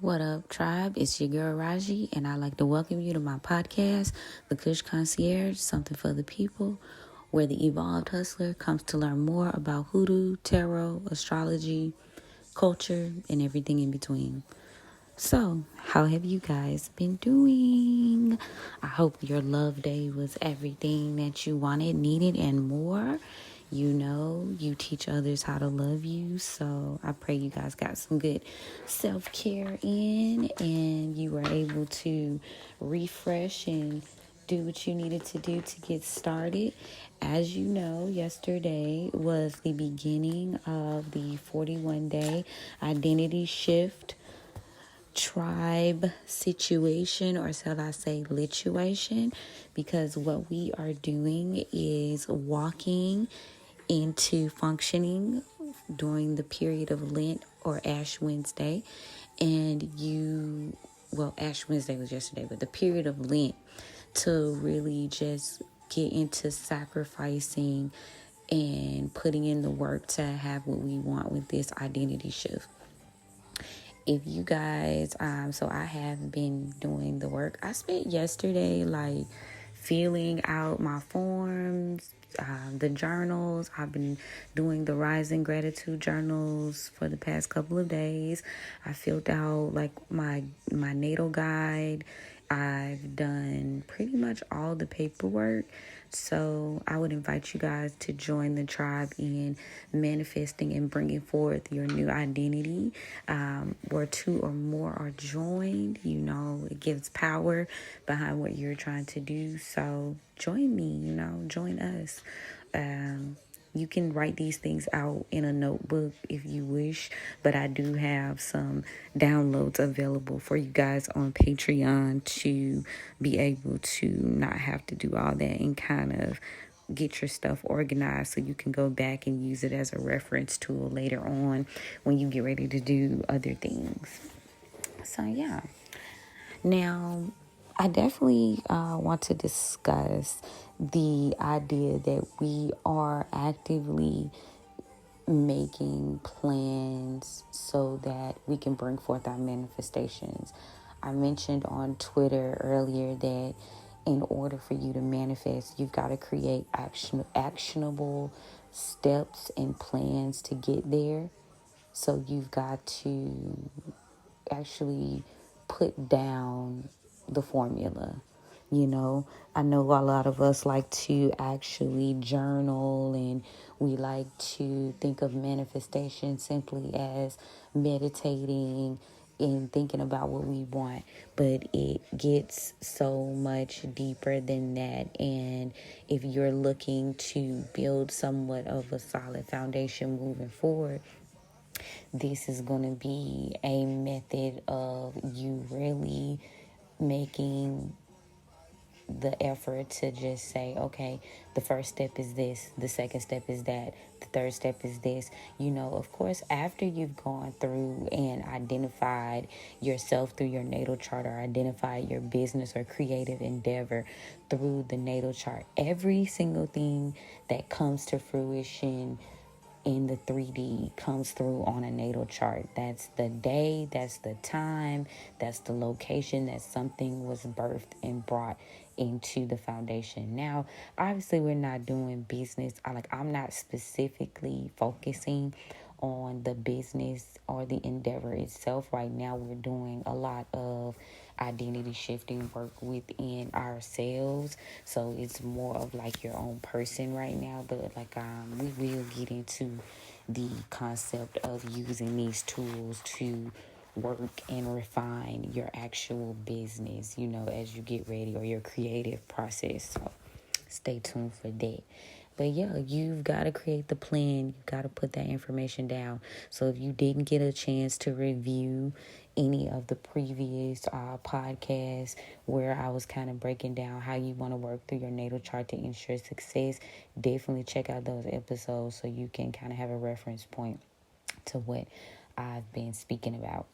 What up, tribe? It's your girl Raji, and I'd like to welcome you to my podcast, The Kush Concierge, Something for the People, where the evolved hustler comes to learn more about hoodoo, tarot, astrology, culture, and everything in between. So, how have you guys been doing? I hope your love day was everything that you wanted, needed, and more. You know, you teach others how to love you. So, I pray you guys got some good self care in and you were able to refresh and do what you needed to do to get started. As you know, yesterday was the beginning of the 41-day identity shift tribe situation, or shall I say lituation, because what we are doing is walking into functioning during the period of Lent or Ash Wednesday. And Ash Wednesday was yesterday, but the period of Lent to really just get into sacrificing and putting in the work to have what we want with this identity shift. If you guys, so I have been doing the work. I spent yesterday filling out my forms, the journals. I've been doing the Rising Gratitude journals for the past couple of days. I filled out my natal guide. I've done pretty much all the paperwork. So I would invite you guys to join the tribe in manifesting and bringing forth your new identity. Where two or more are joined, it gives power behind what you're trying to do. So join me, join us. You can write these things out in a notebook if you wish, but I do have some downloads available for you guys on Patreon to be able to not have to do all that and kind of get your stuff organized so you can go back and use it as a reference tool later on when you get ready to do other things. So, yeah. Now, I definitely want to discuss the idea that we are actively making plans so that we can bring forth our manifestations. I mentioned on Twitter earlier that in order for you to manifest, you've got to create actionable steps and plans to get there. So you've got to actually put down the formula. I know a lot of us like to actually journal, and we like to think of manifestation simply as meditating and thinking about what we want, but it gets so much deeper than that. And if you're looking to build somewhat of a solid foundation moving forward, this is going to be a method of you really making the effort to just say, okay, the first step is this, the second step is that, the third step is this. Of course, after you've gone through and identified yourself through your natal chart, or identified your business or creative endeavor through the natal chart, every single thing that comes to fruition in the 3D comes through on a natal chart. That's the day, that's the time, that's the location that something was birthed and brought into the foundation. Now, obviously, we're not doing business. I'm not specifically focusing on the business or the endeavor itself. Right now, we're doing a lot of identity shifting work within ourselves, so it's more of your own person right now. But we will get into the concept of using these tools to work and refine your actual business, as you get ready, or your creative process. So stay tuned for that. But yeah, you've got to create the plan. You've got to put that information down. So if you didn't get a chance to review any of the previous podcasts where I was kind of breaking down how you want to work through your natal chart to ensure success, definitely check out those episodes so you can kind of have a reference point to what I've been speaking about.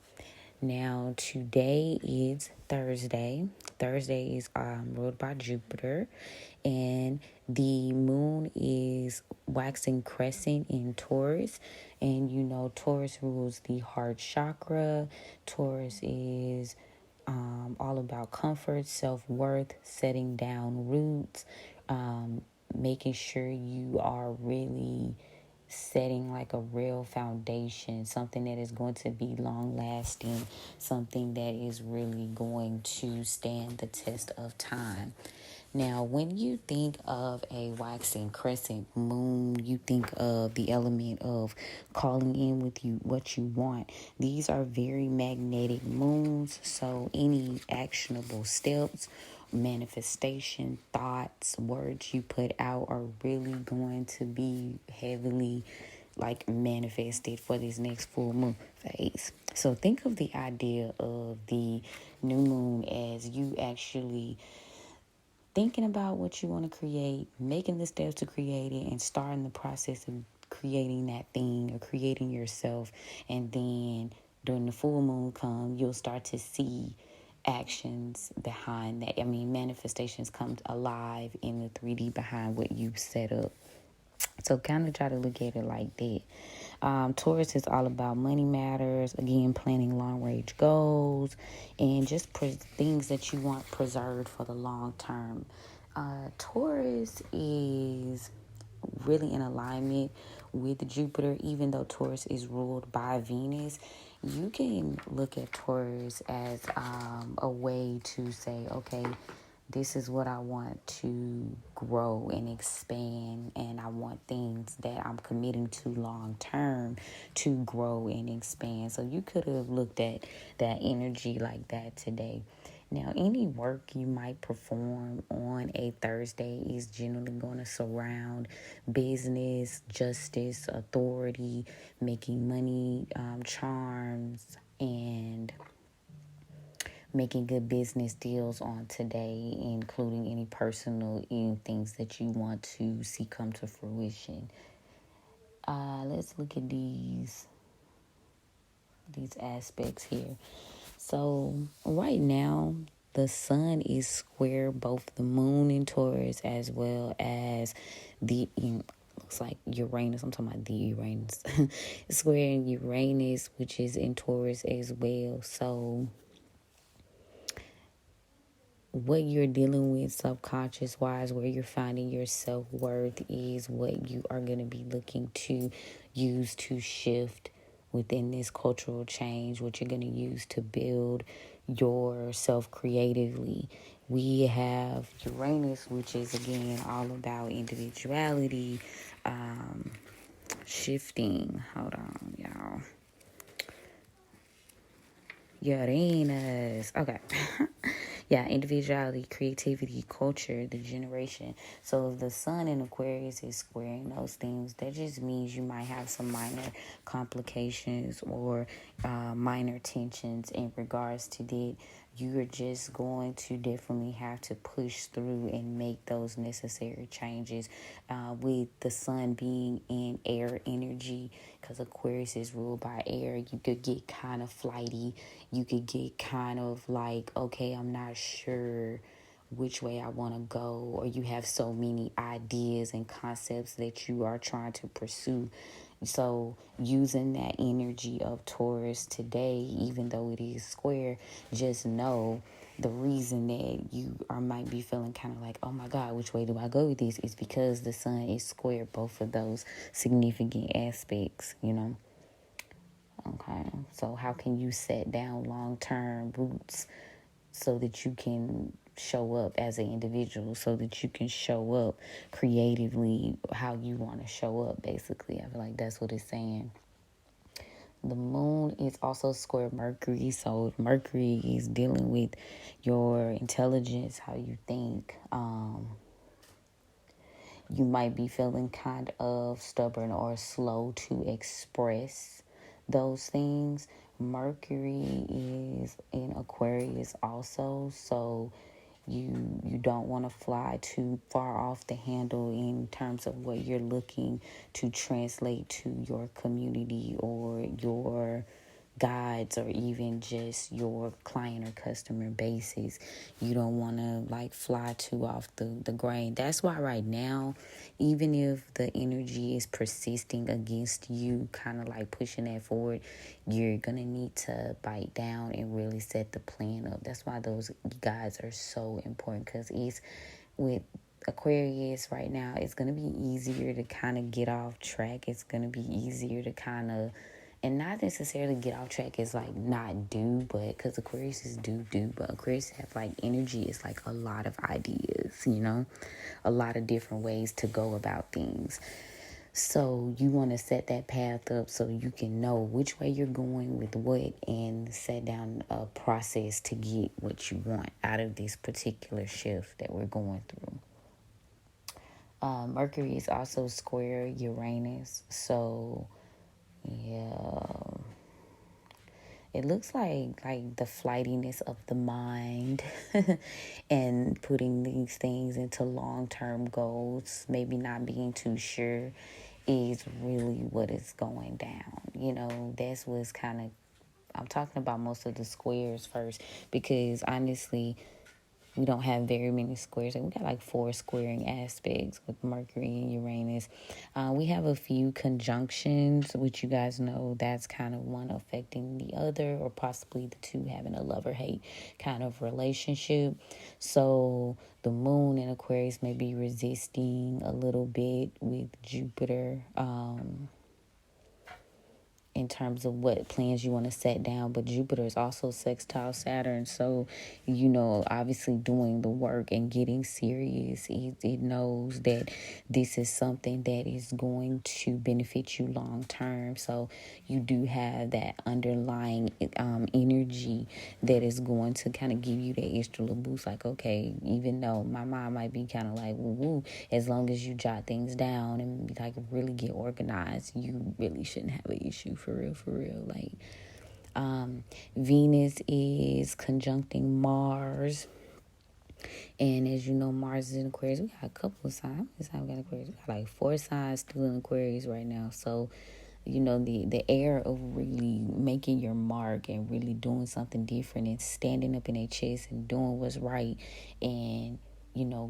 Now, today is Thursday. Thursday is ruled by Jupiter, and the moon is waxing crescent in Taurus. And Taurus rules the heart chakra. Taurus is all about comfort, self worth, setting down roots, making sure you are really setting like a real foundation, something that is going to be long lasting, something that is really going to stand the test of time. Now, when you think of a waxing crescent moon, you think of the element of calling in with you what you want. These are very magnetic moons, so any actionable steps, manifestation, thoughts, words you put out are really going to be heavily like manifested for this next full moon phase. So think of the idea of the new moon as you actually thinking about what you want to create, making the steps to create it, and starting the process of creating that thing or creating yourself. And then during the full moon come, you'll start to see actions behind that. I mean, manifestations come alive in the 3D behind what you set up. So kind of try to look at it like that. Taurus is all about money matters, again, planning long range goals, and just things that you want preserved for the long term. Taurus is really in alignment with Jupiter, even though Taurus is ruled by Venus. You can look at Taurus as a way to say, okay, this is what I want to grow and expand, and I want things that I'm committing to long term to grow and expand. So you could have looked at that energy like that today. Now, any work you might perform on a Thursday is generally going to surround business, justice, authority, making money, charms, and making good business deals on today, including any personal things that you want to see come to fruition. Let's look at these aspects here. So right now, the sun is square both the moon in Taurus as well as the looks like Uranus. I'm talking about the Uranus. It's square in Uranus, which is in Taurus as well. So what you're dealing with subconscious wise, where you're finding your self-worth, is what you are going to be looking to use to shift within this cultural change, what you're going to use to build yourself creatively. We have Uranus, which is again all about individuality, shifting. Hold on, y'all. Uranus. Okay. Yeah, individuality, creativity, culture, the generation. So if the sun in Aquarius is squaring those things, that just means you might have some minor complications or minor tensions in regards to that. You're just going to definitely have to push through and make those necessary changes. With the sun being in air energy, because Aquarius is ruled by air, you could get kind of flighty. You could get kind of like, okay, I'm not sure which way I want to go, or you have so many ideas and concepts that you are trying to pursue. So using that energy of Taurus today, even though it is square, just know the reason that you might be feeling kind of like, oh my God, which way do I go with this, is because the sun is square both of those significant aspects, Okay, so how can you set down long-term roots so that you can show up as an individual, so that you can show up creatively how you want to show up, basically? I feel like that's what it's saying. The moon is also square Mercury, so Mercury is dealing with your intelligence, how you think. You might be feeling kind of stubborn or slow to express those things. Mercury is in Aquarius also, so you don't want to fly too far off the handle in terms of what you're looking to translate to your community or your guides or even just your client or customer bases. You don't want to like fly too off the grain. That's why right now, even if the energy is persisting against you, kind of like pushing that forward, you're going to need to bite down and really set the plan up. That's why those guides are so important, because it's with Aquarius right now, it's going to be easier to kind of get off track. It's going to be easier to kind of, and not necessarily get off track is like not do, but because Aquarius is do, but Aquarius have like energy is like a lot of ideas, a lot of different ways to go about things. So you want to set that path up so you can know which way you're going with what, and set down a process to get what you want out of this particular shift that we're going through. Mercury is also square Uranus, so yeah, it looks like the flightiness of the mind and putting these things into long-term goals, maybe not being too sure, is really what is going down. That's what's kind of, I'm talking about most of the squares first, because honestly, we don't have very many squares. We got like 4 squaring aspects with Mercury and Uranus. We have a few conjunctions, which you guys know that's kind of one affecting the other, or possibly the two having a love or hate kind of relationship. So the moon in Aquarius may be resisting a little bit with Jupiter, in terms of what plans you want to set down. But Jupiter is also sextile Saturn. So, obviously doing the work and getting serious, it knows that this is something that is going to benefit you long term. So you do have that underlying energy that is going to kind of give you that extra little boost. Like, okay, even though my mind might be kind of like woo-woo, as long as you jot things down and like really get organized, you really shouldn't have an issue for real. Like, Venus is conjuncting Mars, and as you know, Mars is in Aquarius. We got a couple of signs. We got Aquarius. We got like 4 signs still in Aquarius right now. So, the air of really making your mark and really doing something different and standing up in their chest and doing what's right, and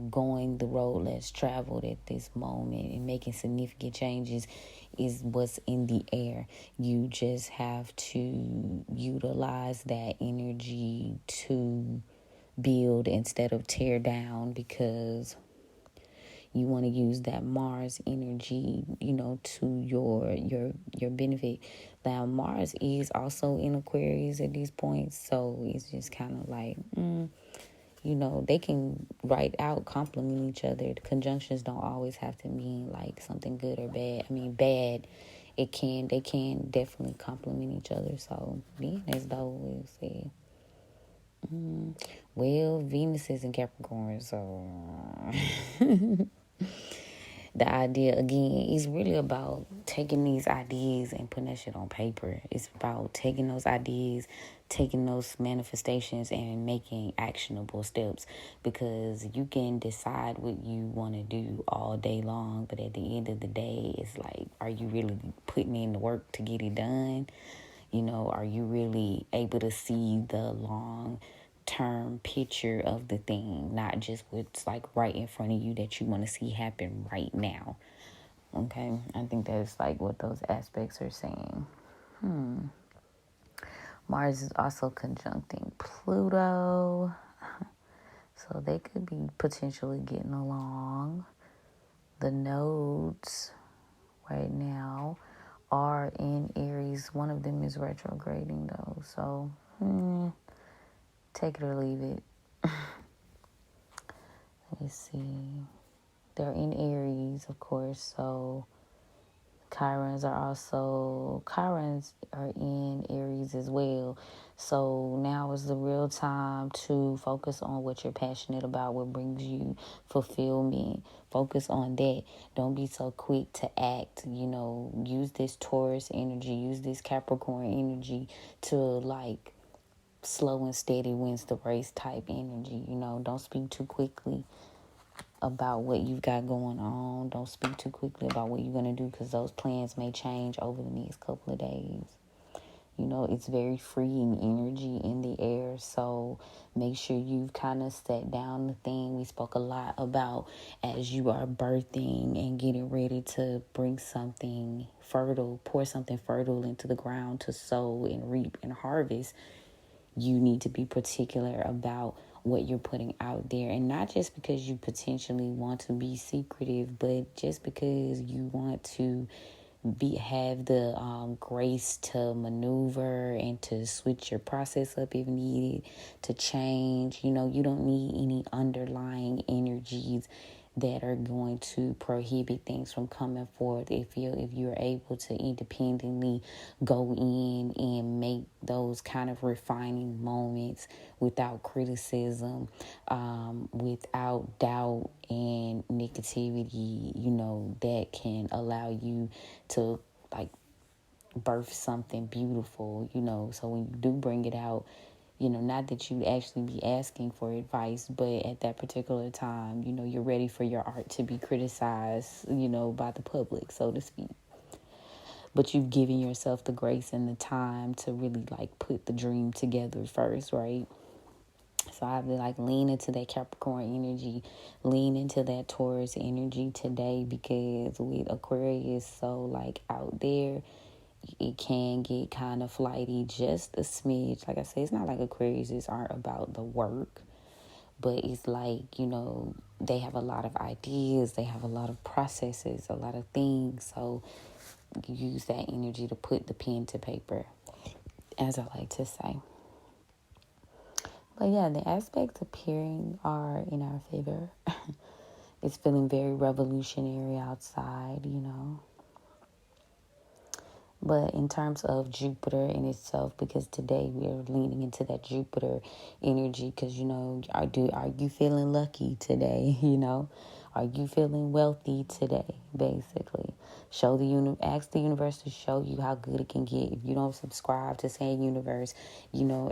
going the road less traveled at this moment and making significant changes is what's in the air. You just have to utilize that energy to build instead of tear down, because you want to use that Mars energy, to your benefit. Now, Mars is also in Aquarius at these points, so it's just kind of like, they can write out complement each other. The conjunctions don't always have to mean like something good or bad. I mean, bad. They can definitely complement each other. So being as though we'll see. Well, Venus is in Capricorn, so the idea again is really about taking these ideas and putting that shit on paper. It's about taking those ideas, taking those manifestations, and making actionable steps, because you can decide what you want to do all day long, but at the end of the day, it's like, are you really putting in the work to get it done? Are you really able to see the long term picture of the thing, not just what's like right in front of you that you want to see happen right now? Okay, I think that's like what those aspects are saying. Mars is also conjuncting Pluto, so they could be potentially getting along. The nodes right now are in Aries. One of them is retrograding though, so take it or leave it. Let me see. They're in Aries, of course, so Chirons are in Aries as well. So now is the real time to focus on what you're passionate about, what brings you fulfillment. Focus on that. Don't be so quick to act. Use this Taurus energy, use this Capricorn energy to like slow and steady wins the race type energy. Don't speak too quickly about what you've got going on. Don't speak too quickly about what you're going to do, because those plans may change over the next couple of days. It's very freeing energy in the air. So make sure you've kind of set down the thing we spoke a lot about as you are birthing and getting ready to bring something fertile, pour something fertile into the ground to sow and reap and harvest. You need to be particular about what you're putting out there, and not just because you potentially want to be secretive, but just because you want to have the grace to maneuver and to switch your process up if needed, to change. You don't need any underlying energies that are going to prohibit things from coming forth. If you're able to independently go in and make those kind of refining moments without criticism, without doubt and negativity, that can allow you to birth something beautiful. So when you do bring it out, not that you actually be asking for advice, but at that particular time, you're ready for your art to be criticized, by the public, so to speak. But you've given yourself the grace and the time to really put the dream together first, right? So I would lean into that Capricorn energy, lean into that Taurus energy today, because with Aquarius so out there, it can get kind of flighty, just a smidge. Like I say, it's not like Aquariuses aren't about the work, but it's they have a lot of ideas, they have a lot of processes, a lot of things. So use that energy to put the pen to paper, as I like to say. But yeah, the aspects appearing are in our favor. It's feeling very revolutionary outside, But in terms of Jupiter in itself, because today we are leaning into that Jupiter energy, because, are you feeling lucky today, Are you feeling wealthy today, basically? Ask the universe to show you how good it can get. If you don't subscribe to saying universe,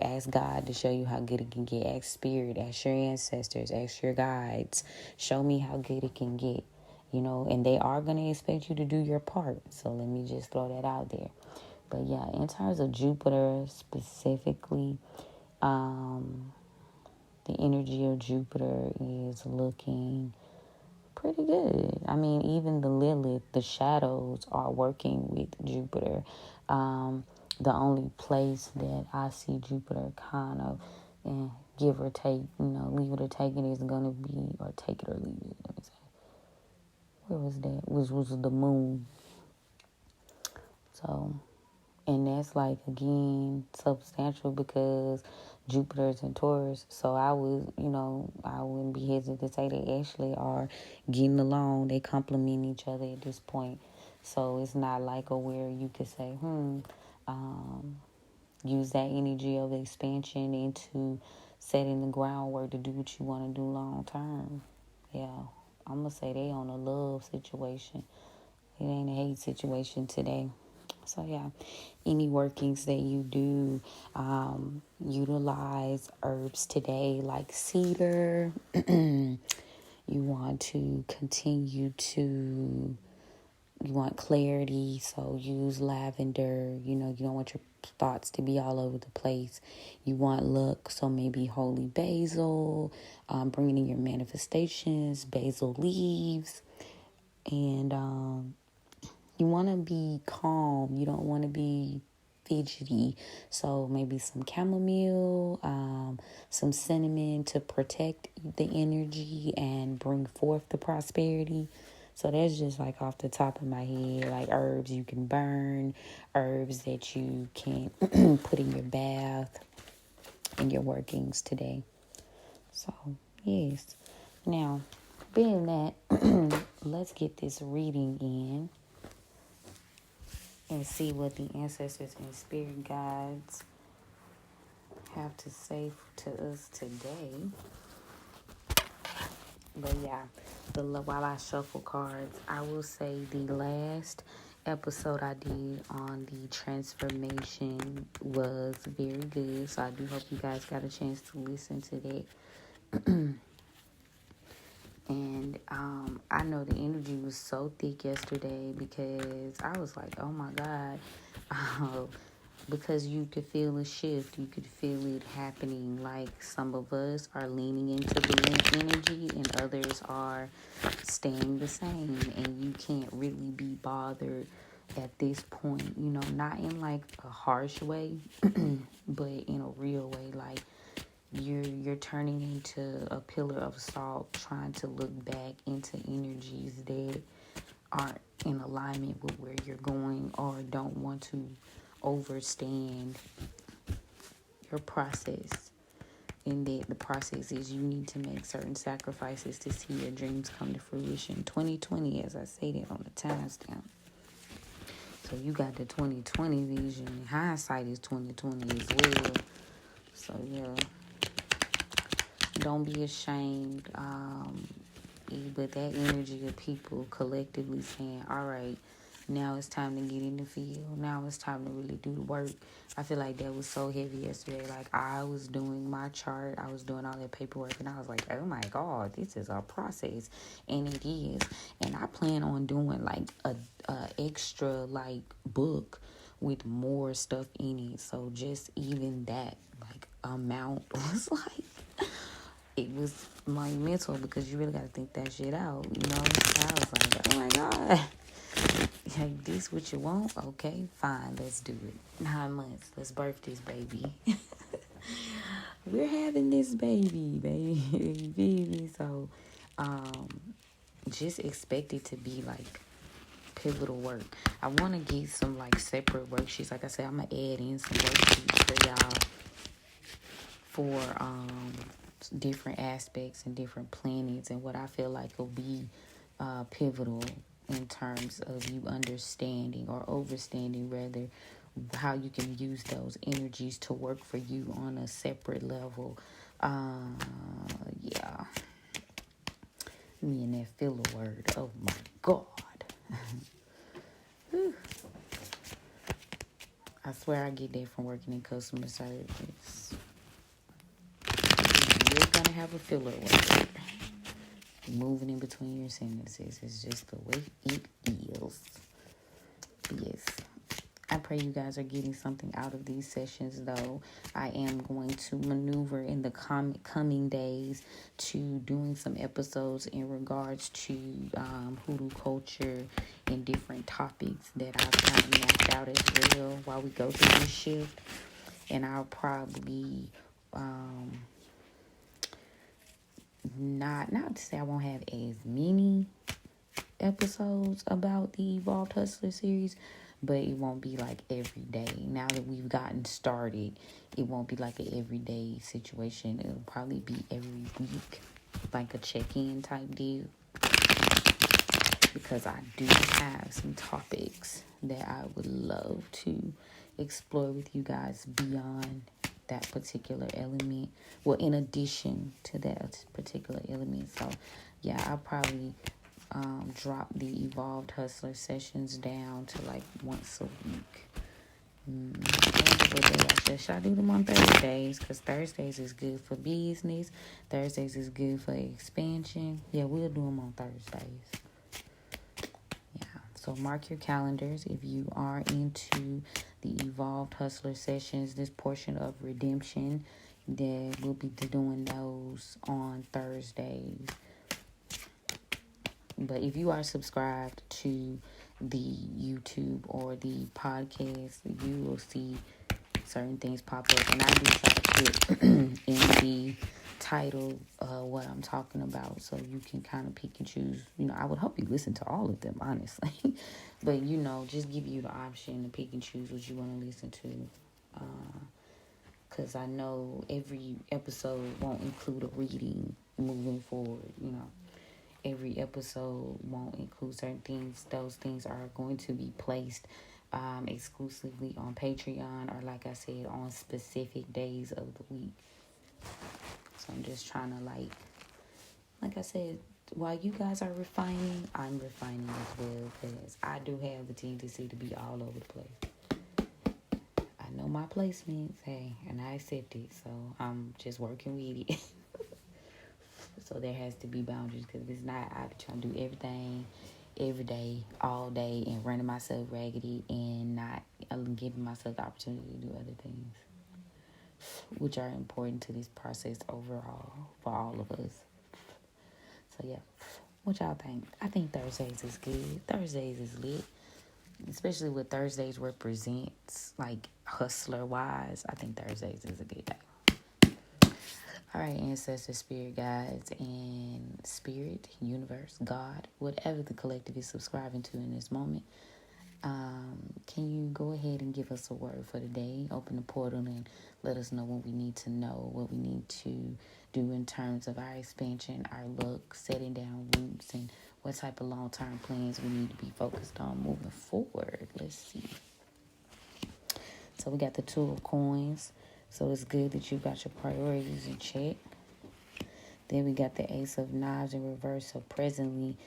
ask God to show you how good it can get. Ask spirit, ask your ancestors, ask your guides. Show me how good it can get. And they are going to expect you to do your part. So let me just throw that out there. But yeah, in terms of Jupiter specifically, the energy of Jupiter is looking pretty good. I mean, even the Lilith, the shadows are working with Jupiter. The only place that I see Jupiter kind of, give or take, leave it or take it, is going to be, or take it or leave it, let me say. Where was that? Which was the moon. So, and that's again, substantial because Jupiter's in Taurus. So I wouldn't be hesitant to say they actually are getting along. They complement each other at this point. So it's not where you could say, use that energy of expansion into setting the groundwork to do what you want to do long term. Yeah. I'm going to say they on a love situation. It ain't a hate situation today. So, yeah, any workings that you do, utilize herbs today like cedar. You want to continue to, you want clarity, so use lavender. You don't want your thoughts to be all over the place. You want luck, so maybe holy basil, bringing in your manifestations, basil leaves. And you want to be calm. You don't want to be fidgety. So maybe some chamomile, some cinnamon to protect the energy and bring forth the prosperity. So that's just off the top of my head, herbs you can burn, herbs that you can put in your bath and your workings today. So, yes. Now, being that, let's get this reading in and see what the ancestors and spirit guides have to say to us today. But yeah, while I shuffle cards, I will say the last episode I did on the transformation was very good. So I do hope you guys got a chance to listen to that. And I know the energy was so thick yesterday because I was like, oh my God. because you could feel a shift. You could feel it happening. Like some of us are leaning into the energy and others are staying the same. And you can't really be bothered at this point, you know, not in like a harsh way, but in a real way. Like you're turning into a pillar of salt, trying to look back into energies that aren't in alignment with where you're going or don't want to overstand your process. And that the process is you need to make certain sacrifices to see your dreams come to fruition. 2020, as I stated on the timestamp. So you got the 2020 vision. Hindsight is 2020 as well. So yeah, don't be ashamed. But that energy of people collectively saying, all right, now it's time to get in the field. Now it's time to really do the work. I feel like that was so heavy yesterday. Like I was doing my chart. I was doing all that paperwork. And I was like, oh my God, this is a process. And it is. And I plan on doing like a extra like book with more stuff in it. So just even that like amount was like, it was monumental because you really got to think that shit out, you know? I was like, oh my God. Like, this what you want? Okay, fine, let's do it. 9 months, let's birth this baby. We're having this baby. So, just expect it to be, like, pivotal work. I want to get some, like, separate worksheets. Like I said, I'm going to add in some worksheets for y'all for, different aspects and different planets and what I feel like will be pivotal in terms of you understanding or overstanding rather how you can use those energies to work for you on a separate level. Yeah. Me and that filler word. Oh my God. I swear I get that from working in customer service. You're gonna have a filler word. Moving in between your sentences is just the way it is. Yes. I pray you guys are getting something out of these sessions, though. I am going to maneuver in the coming days to doing some episodes in regards to hoodoo culture and different topics that I've kind of mapped out as well while we go through this shift. And I'll probably not to say I won't have as many episodes about the Evolved Hustler series, but it won't be like every day. Now that we've gotten started, it won't be like an everyday situation. It'll probably be every week, like a check-in type deal, because I do have some topics that I would love to explore with you guys beyond that particular element. Well, in addition to that particular element. So yeah, I'll probably drop the Evolved Hustler sessions down to like once a week. Should I do them on Thursdays? Because Thursdays is good for business. Thursdays is good for expansion. Yeah, we'll do them on Thursdays. Yeah, so mark your calendars if you are into the Evolved Hustler sessions, this portion of redemption, that we'll be doing those on Thursdays. But if you are subscribed to the YouTube or the podcast, you will see certain things pop up. And I do try to put in the title what I'm talking about, so you can kind of pick and choose. You know, I would hope you listen to all of them, honestly. But, you know, just give you the option to pick and choose what you want to listen to. Because I know every episode won't include a reading moving forward, you know. Every episode won't include certain things. Those things are going to be placed exclusively on Patreon, or like I said, on specific days of the week. So I'm just trying to like I said, while you guys are refining, I'm refining as well, because I do have the tendency to be all over the place. I know my placements, hey, and I accept it, so I'm just working with it. So there has to be boundaries, because if it's not, I be trying to do everything every day, all day, and running myself raggedy and not giving myself the opportunity to do other things, which are important to this process overall for all of us. So yeah, what y'all think? I think Thursdays is good. Thursdays is lit, especially what Thursdays represents, like hustler wise. I think Thursdays is a good day. All right, ancestors, spirit guides, and spirit, universe, God, whatever the collective is subscribing to in this moment. Can you go ahead and give us a word for the day? Open the portal and let us know what we need to know, what we need to do in terms of our expansion, our look, setting down roots, and what type of long-term plans we need to be focused on moving forward. Let's see. So we got the Two of Coins. So it's good that you got your priorities in check. Then we got the Ace of Knives in reverse. So presently,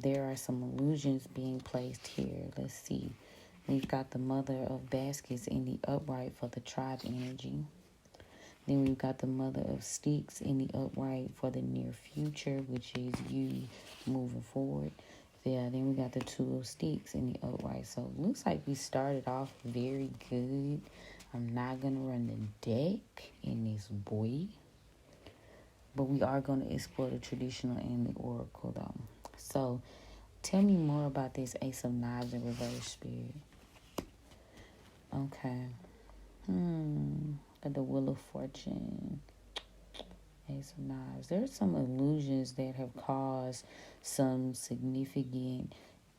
there are some illusions being placed here. Let's see. We've got the Mother of Baskets in the upright for the tribe energy. Then we've got the Mother of Sticks in the upright for the near future, which is you moving forward. Yeah, then we got the Two of Sticks in the upright. So it looks like we started off very good. I'm not going to run the deck in this boy, but we are going to explore the traditional and the oracle, though. So tell me more about this Ace of Knives in reverse, spirit. Okay. The Wheel of Fortune. Ace of Knives. There's some illusions that have caused some significant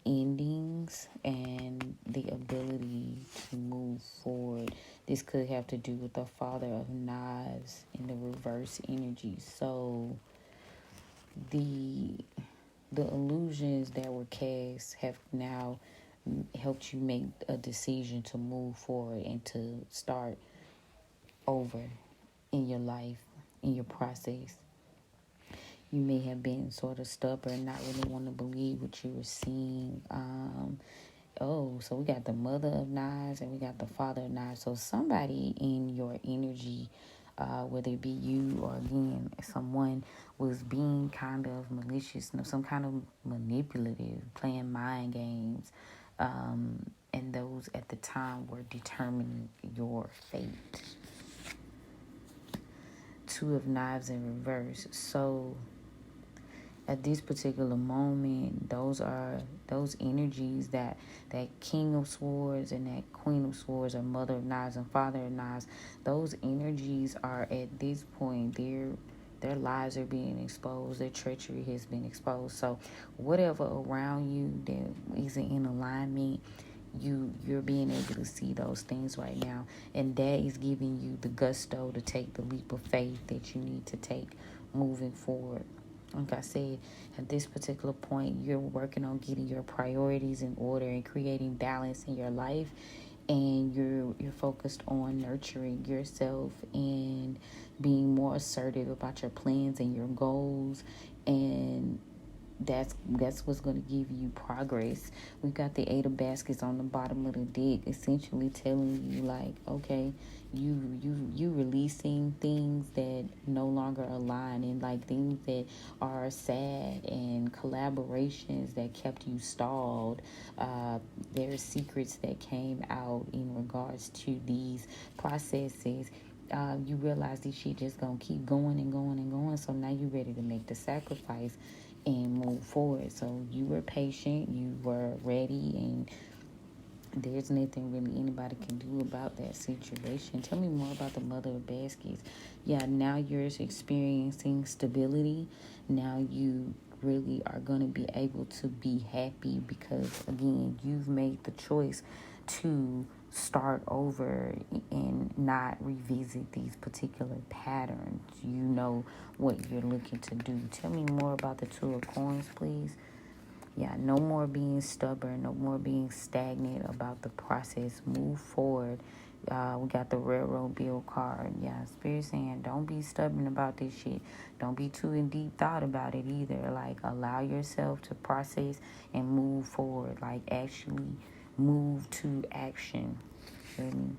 endings and the ability to move forward. This could have to do with the Father of Knives in the reverse energy. So the illusions that were cast have now helped you make a decision to move forward and to start over in your life, in your process. You may have been sort of stubborn, not really want to believe what you were seeing. So we got the Mother of Knives and we got the Father of Knives. So somebody in your energy, whether it be you or again someone, was being kind of malicious, some kind of manipulative, playing mind games, and those at the time were determining your fate. Two of Knives in reverse. So at this particular moment, those energies, that King of Swords and that Queen of Swords, or Mother of Knives and Father of Knives, those energies are at this point, their lives are being exposed, their treachery has been exposed. So whatever around you that isn't in alignment, you're being able to see those things right now, and that is giving you the gusto to take the leap of faith that you need to take moving forward. Like I said, at this particular point, you're working on getting your priorities in order and creating balance in your life, and you're focused on nurturing yourself and being more assertive about your plans and your goals, and that's what's going to give you progress. We've got the Eight of Baskets on the bottom of the deck, essentially telling you, like, okay, you releasing things that no longer align, and like things that are sad, and collaborations that kept you stalled. There's secrets that came out in regards to these processes. You realize this shit just gonna keep going and going and going, so now you're ready to make the sacrifice and move forward. So you were patient, you were ready, and there's nothing really anybody can do about that situation. Tell me more about the Mother of Baskets. Yeah, now you're experiencing stability. Now you really are going to be able to be happy because, again, you've made the choice to start over and not revisit these particular patterns. You know what you're looking to do. Tell me more about the Two of Coins, please. Yeah, no more being stubborn, no more being stagnant about the process. Move forward. We got the Railroad Bill card. Yeah, Spirit saying don't be stubborn about this shit. Don't be too in deep thought about it either. Like, allow yourself to process and move forward. Like, actually move to action. Feel me?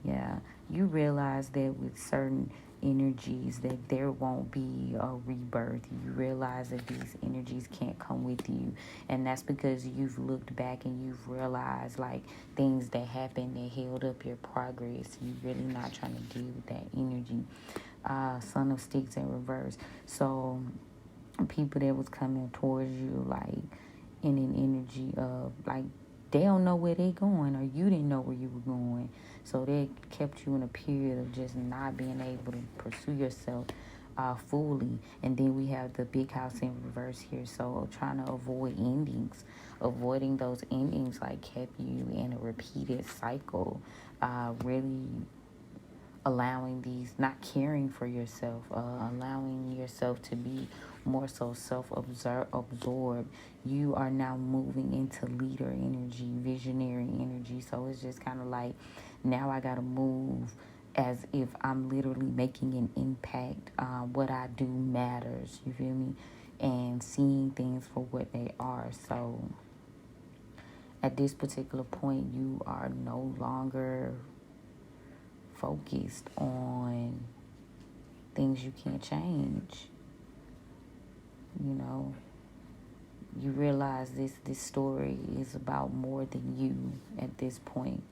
Yeah. you realize that with certain energies that there won't be a rebirth. You realize that these energies can't come with you, and that's because you've looked back and you've realized like things that happened that held up your progress. You're really not trying to deal with that energy. Son of Sticks in reverse. So people that was coming towards you like in an energy of like they don't know where they going, or you didn't know where you were going, so they kept you in a period of just not being able to pursue yourself fully. And then we have the big house in reverse here, so trying to avoid endings. Avoiding those endings like kept you in a repeated cycle, really allowing these, not caring for yourself, allowing yourself to be more so absorbed. You are now moving into leader energy, visionary energy. So it's just kind of like now I got to move as if I'm literally making an impact. What I do matters, you feel me? And seeing things for what they are. So at this particular point, you are no longer focused on things you can't change. You know, you realize this story is about more than you at this point.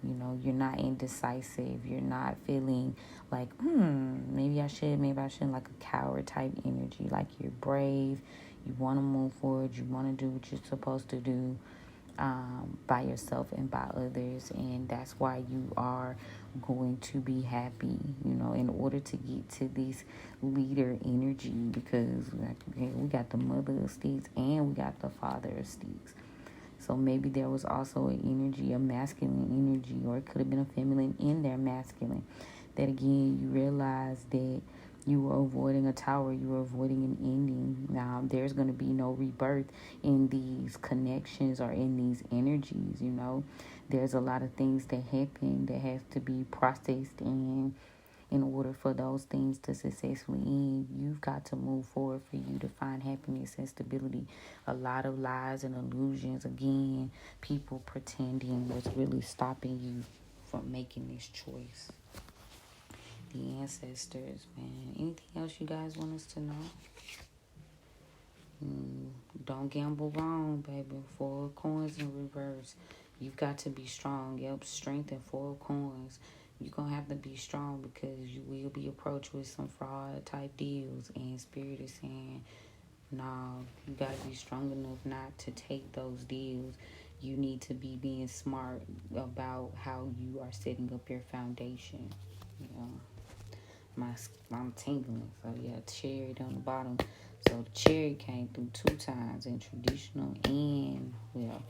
You know, you're not indecisive. You're not feeling like, maybe I should, maybe I shouldn't, like a coward type energy. Like you're brave. You want to move forward. You want to do what you're supposed to do. By yourself and by others, and that's why you are going to be happy, you know, in order to get to this leader energy, because we got the mother of Sticks and we got the father of Sticks. So maybe there was also an energy, a masculine energy, or it could have been a feminine in their masculine, that again you realize that you were avoiding a tower, you were avoiding an ending. Now there's going to be no rebirth in these connections or in these energies, you know. There's a lot of things that happen that have to be processed, and in order for those things to successfully end, you've got to move forward for you to find happiness and stability. A lot of lies and illusions, again, people pretending, was really stopping you from making this choice. The ancestors, man. Anything else you guys want us to know? Don't gamble wrong, baby. 4 coins in reverse. You've got to be strong. Yep, strength and 4 coins. You're going to have to be strong because you will be approached with some fraud type deals. And Spirit is saying, no, you got to be strong enough not to take those deals. You need to be being smart about how you are setting up your foundation. You know, I'm tingling. So yeah, cherry on the bottom. So the cherry came through 2 times in traditional and well.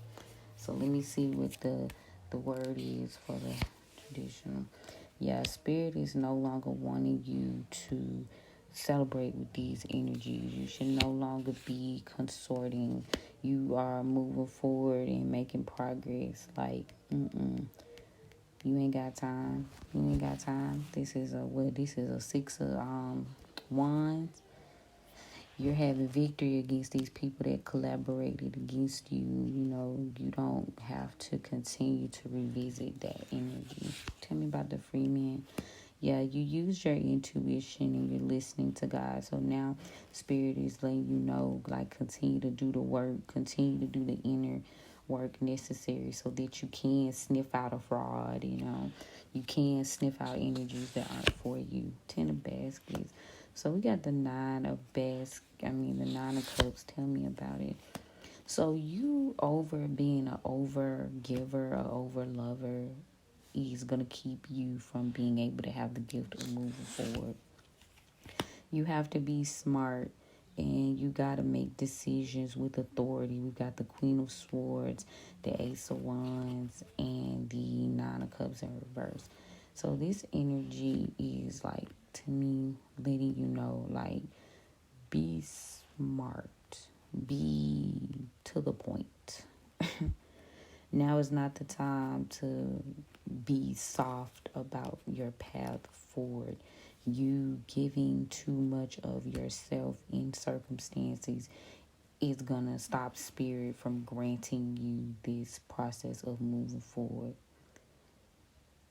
So let me see what the word is for the traditional. Yeah, Spirit is no longer wanting you to celebrate with these energies. You should no longer be consorting. You are moving forward and making progress. Like, you ain't got time. You ain't got time. This is a 6 of wands. You're having victory against these people that collaborated against you. You know, you don't have to continue to revisit that energy. Tell me about the free man. Yeah, you use your intuition and you're listening to God. So now Spirit is letting you know, like, continue to do the work, continue to do the inner work necessary so that you can sniff out a fraud, you know. You can sniff out energies that aren't for you. 10 of baskets. So we got the 9 of the 9 of cups. Tell me about it. So you being an over giver, or over lover, is going to keep you from being able to have the gift of moving forward. You have to be smart, and you got to make decisions with authority. We got the Queen of Swords, the Ace of Wands, and the 9 of Cups in reverse. So this energy is like, to me, letting you know, like, be smart, be to the point. Now is not the time to be soft about your path forward. You giving too much of yourself in circumstances is gonna stop Spirit from granting you this process of moving forward.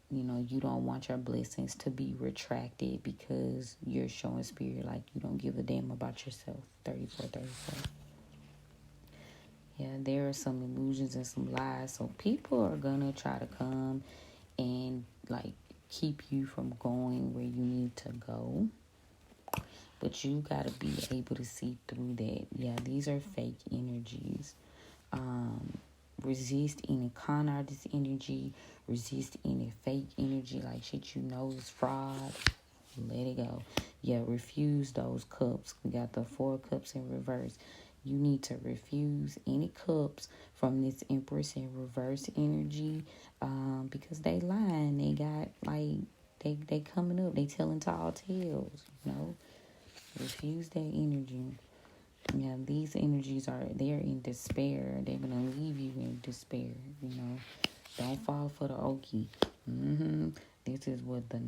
You don't want your blessings to be retracted because you're showing spirit like you don't give a damn about yourself. 34. Yeah, there are some illusions and some lies. So people are gonna try to come and like keep you from going where you need to go. But you gotta be able to see through that. Yeah, these are fake energies. Resist any con artist energy. Resist any fake energy, like shit you know is fraud. Let it go. Yeah, refuse those cups. We got the 4 cups in reverse. You need to refuse any cups from this Empress in reverse energy, because they lying. They got like they coming up. They telling tall tales. Refuse that energy. Yeah, these energies they're in despair. They're gonna leave you in despair. Don't fall for the okie. This is what the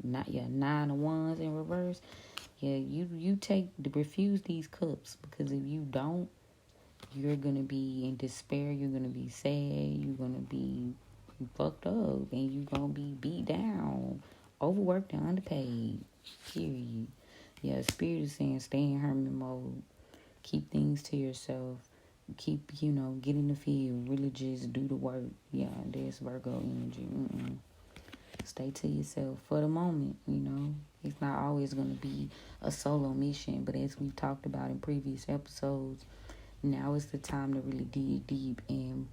9 of wands in reverse. Yeah, you refuse these cups, because if you don't, you're gonna be in despair. You're gonna be sad. You're gonna be fucked up, and you're gonna be beat down, overworked, and underpaid. Period. Yeah, spirit is saying stay in hermit mode. Keep things to yourself. Keep, get in the field. Really just do the work. Yeah, there's Virgo energy. Stay to yourself for the moment, It's not always going to be a solo mission, but as we've talked about in previous episodes, now is the time to really dig deep and,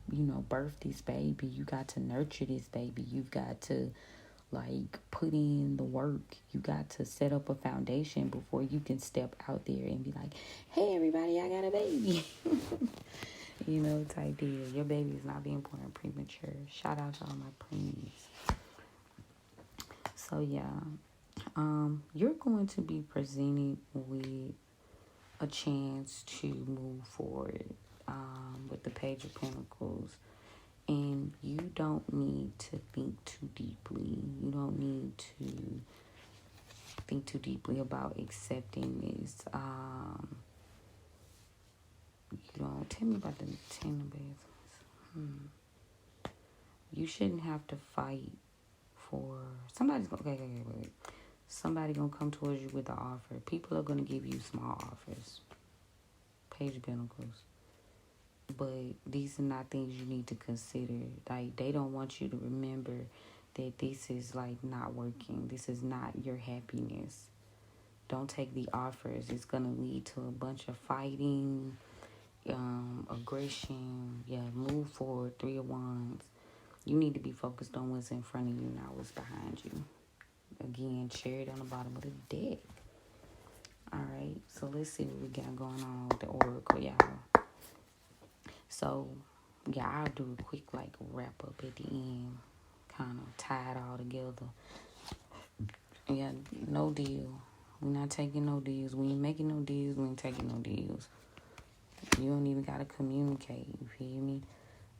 birth this baby. You got to nurture this baby. You've got to put in the work. You got to set up a foundation before you can step out there and be like, hey everybody, I got a baby. Type deal. Your baby is not being born premature. Shout out to all my preemies. So yeah, you're going to be presented with a chance to move forward, with the Page of Pentacles. And you don't need to think too deeply. You don't need to think too deeply about accepting this. Tell me about the 10 of Pentacles. You shouldn't have to fight for somebody's gonna wait. Somebody gonna come towards you with an offer. People are gonna give you small offers. Page of Pentacles. But these are not things you need to consider. Like, they don't want you to remember that this is not working. This is not your happiness. Don't take the offers. It's gonna lead to a bunch of fighting, aggression. Yeah, move forward. 3 of Wands. You need to be focused on what's in front of you, not what's behind you. Again, Chariot on the bottom of the deck. Alright, so let's see what we got going on with the Oracle, y'all. So, yeah, I'll do a quick wrap up at the end. Kind of tie it all together. Yeah, no deal. We're not taking no deals. We ain't making no deals. We ain't taking no deals. You don't even got to communicate. You feel me?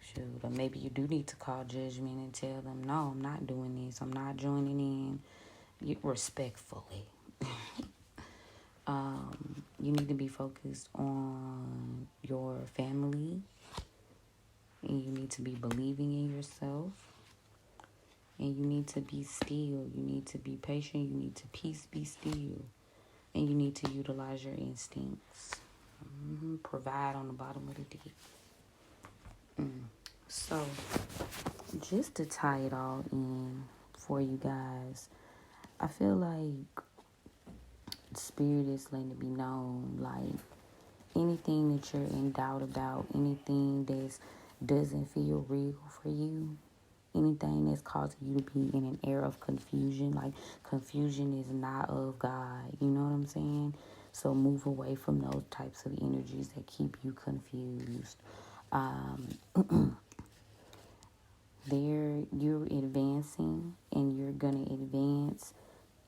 Shoot, or maybe you do need to call judgment and tell them, no, I'm not doing this. I'm not joining in. Respectfully. You need to be focused on your family. And you need to be believing in yourself. And you need to be still. You need to be patient. You need to be still. And you need to utilize your instincts. Provide on the bottom of the deck. So, just to tie it all in for you guys, I feel like Spirit is letting it be known, anything that you're in doubt about, anything that doesn't feel real for you, anything that's causing you to be in an era of confusion, confusion is not of God, you know what I'm saying? So move away from those types of energies that keep you confused. You're advancing, and you're going to advance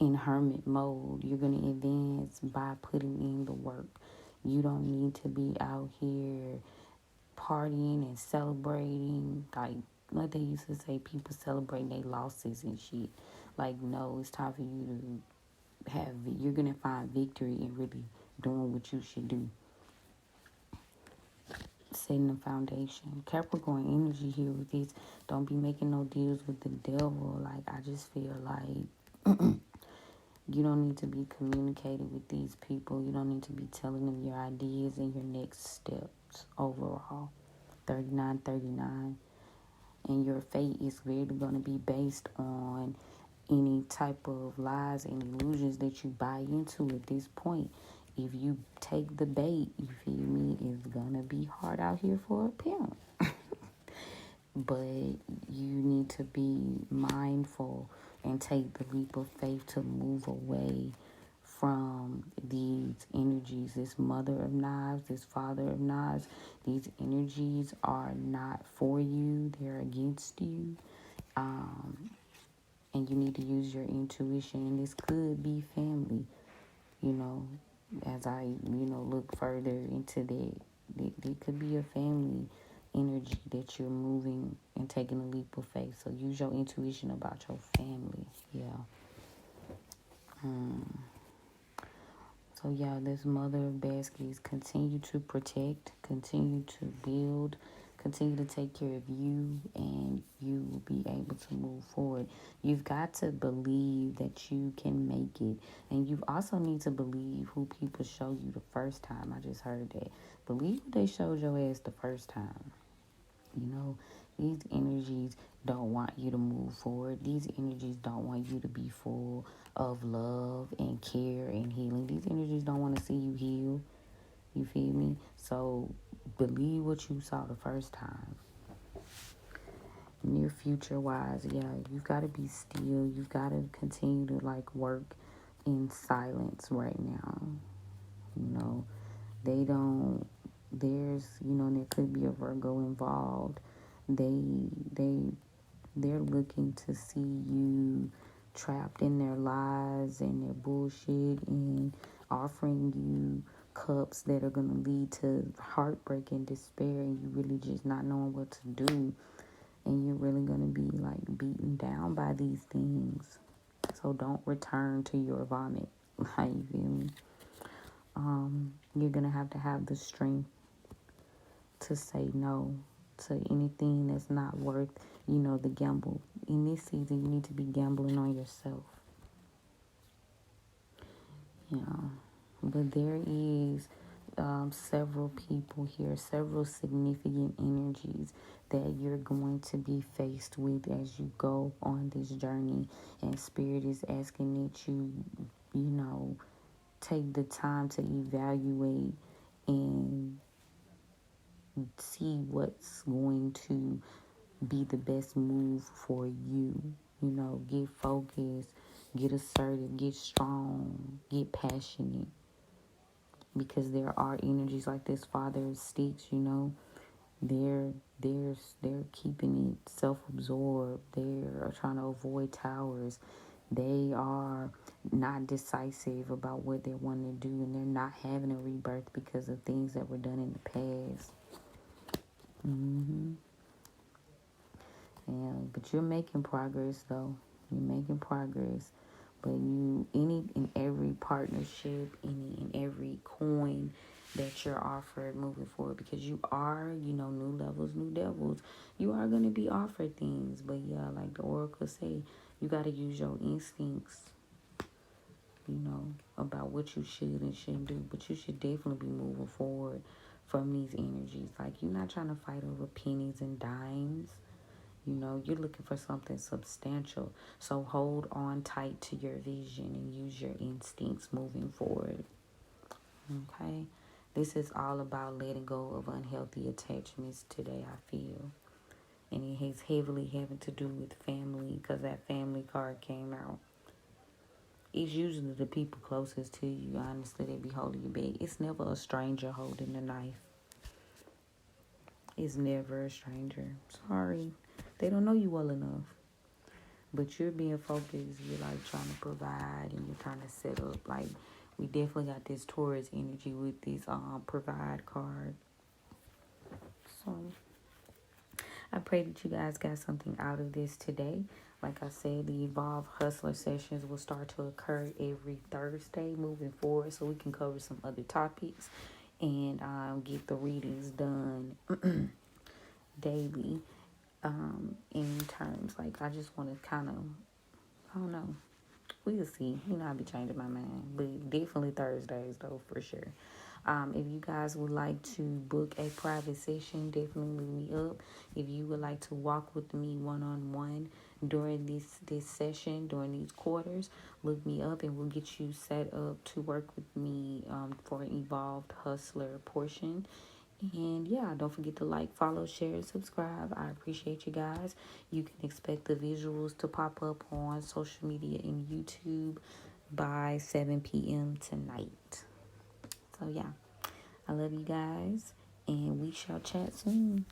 in hermit mode. You're going to advance by putting in the work. You don't need to be out here partying and celebrating. Like they used to say, people celebrating their losses and shit. No, it's time for you to you're going to find victory in really doing what you should do. setting the foundation. Capricorn energy here with this. Don't be making no deals with the devil. Like, I just feel like you don't need to be communicating with these people. You don't need to be telling them your ideas and your next steps overall. 3939. And your fate is really going to be based on any type of lies and illusions that you buy into at this point. If you take the bait, you feel me, it's going to be hard out here for a pimp. But you need to be mindful and take the leap of faith to move away from these energies. This mother of knives, this father of knives, these energies are not for you. They're against you. And you need to use your intuition. And this could be family, you know, as I, look further into that. It could be a family energy that you're moving and taking a leap of faith. So use your intuition about your family. Yeah. So yeah, this mother of baskets, continue to protect, continue to build, continue to take care of you, and you will be able to move forward. You've got to believe that you can make it. And you also need to believe who people show you the first time. I just heard that. Believe who they showed your ass the first time. You know, these energies don't want you to move forward. These energies don't want you to be full of love and care and healing. These energies don't want to see you heal. You feel me? So believe what you saw the first time. Near future wise, yeah, you've got to be still. You've got to continue to work in silence right now. You know, they don't, there could be a Virgo involved. They're looking to see you trapped in their lies and their bullshit, and offering you cups that are going to lead to heartbreak and despair, and you really just not knowing what to do, and you're really going to be beaten down by these things. So don't return to your vomit. How you feel me? You're going to have the strength to say no to anything that's not worth, the gamble. In this season, you need to be gambling on yourself. Yeah. But there is several people here, several significant energies that you're going to be faced with as you go on this journey. And Spirit is asking that you take the time to evaluate and see what's going to be the best move for you. Get focused, get assertive, get strong, get passionate. Because there are energies like this Father of Sticks, they're keeping it self-absorbed. They're trying to avoid towers. They are not decisive about what they want to do, and they're not having a rebirth because of things that were done in the past. Yeah, but you're making progress, though. You're making progress. But any and every partnership, any and every coin that you're offered moving forward, because you are, new levels, new devils, you are going to be offered things. But yeah, like the oracle say, you got to use your instincts, about what you should and shouldn't do. But you should definitely be moving forward from these energies. Like, you're not trying to fight over pennies and dimes. You're looking for something substantial. So hold on tight to your vision and use your instincts moving forward. Okay? This is all about letting go of unhealthy attachments today, I feel. And it has heavily having to do with family, because that family card came out. It's usually the people closest to you, honestly, that be holding you back. It's never a stranger holding the knife. It's never a stranger. Sorry. They don't know you well enough. But you're being focused. You're trying to provide, and you're trying to set up. We definitely got this Taurus energy with this provide card. So I pray that you guys got something out of this today. Like I said, the Evolve Hustler sessions will start to occur every Thursday moving forward, so we can cover some other topics. and get the readings done daily. In terms, like, I just want to kind of, I don't know, we'll see. I'll be changing my mind, but definitely Thursdays though, for sure. If you guys would like to book a private session, definitely look me up. If you would like to walk with me one-on-one during this session, during these quarters, look me up and we'll get you set up to work with me for an Evolved Hustler portion. And yeah, don't forget to like, follow, share, and subscribe. I appreciate you guys. You can expect the visuals to pop up on social media and YouTube by 7 p.m. tonight. So yeah, I love you guys, and we shall chat soon.